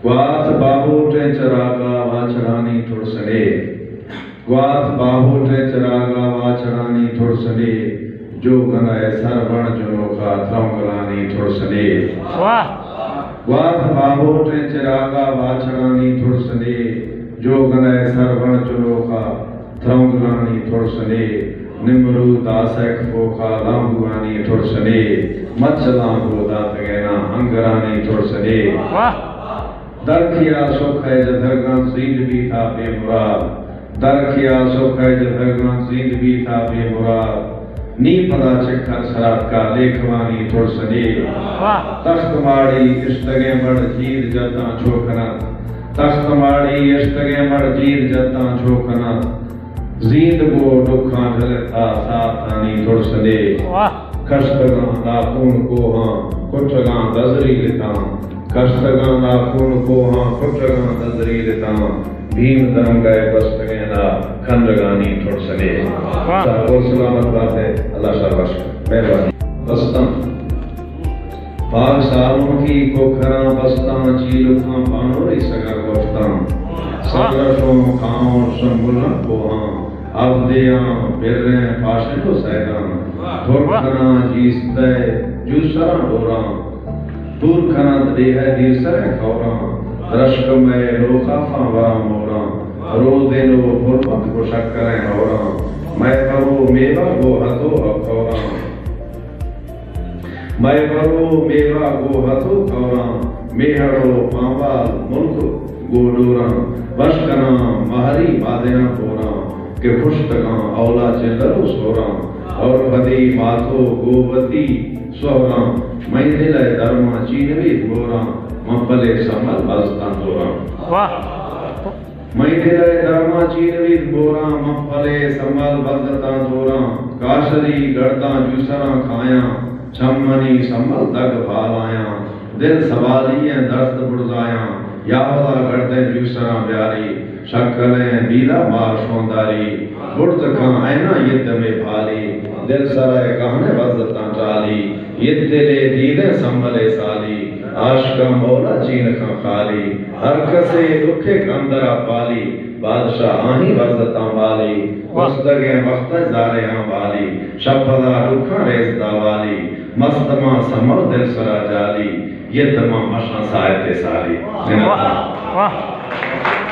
ग्वाथ बाहोटे चरागा वाचरानी थोड़सने ग्वाथ बाहोटे चरागा वाचरानी थोड़सने जो गनाए सरवण जनोखा थ्रंगलानी थोड़सने वाह ग्वाथ बाहोटे चरागा वाचरानी थोड़सने जो गनाए सरवण जनोखा थ्रंगलानी थोड़सने निमरू दासक फोखा लांगुआनी थोड़सने मच्छलांगो दातगेना अंगरानी थोड़सने वाह दरखिया सुख है जधरगा सीध भी था बेमुराद दरखिया सुख है जधरगा सीध भी था बेमुराद नी पदा चक्कर सरात का लेखवानी थोड़सने वाह तख्तमाड़ी इश्तगे मड़ जीर जता छोकना तख्तमाड़ी इश्तगे मड़ जीर जता छोकना जीद गो दुखा ढलता साथानी थोड़सने वाह कष्टगा दापून को हाँ कुटगा दजरी लिता कष्टगा नाखून को हाँ कुटगा नजरी लेता भीम धर्म गए बस्तगेना खंडगानी थोड़सने और सलामत बात है अल्लाह शाबाश मेहरबानी बस्ता पाक सालों की कोखरा बस्ता चीलुखा पानोरी सगा गोफ्ता सगरशों खाओं संबुला को हाँ अवधियां बिर्रे पाशे को सैगा थोड़कना जीसते जूसरा डोरा दूर खनत देह दीसर खौरा रश्क में लोखाफा वरा मोरा रोज़े लो फुरपत को शक्कर होरा मैं करो मेवा गो हतो खौरा मैं करो मेवा गो हतो खौरा मेहरो पावाल मुल्क गोडोरा बशकना महरी बादेना पोरा के खुशतगा औला चिल्लरो सोरा और भदी माथो गोवती सोरा मैंने धर्मा चीनवी बोरा मपले समल बस्तान बोरा वाह मैंने धर्मा चीनवी बोरा मपले समल बस्तान बोरा काशरी गड़ता जूसरा खाया छम्मनी समल तक भालाया दिल सवालियां दर्द बुर्जाया यावला गड़ते जूसरा ब्यारी शक्कलें बीला मार शोंदारी बुर्ज खां ऐना युद्ध में भाली दिल सराय कहने बजता चाली यद्दले दीने संभले साली आशका मौला चीन खा खाली हर कसे दुखे कंदरा पाली बादशाह आही बजता वाली वस्तगे वक्त जारे वाली शफला दुखा रेसदा वाली मस्तमा समल दिल सरा जाली ये तमाम मशा सायते साली वाह वाह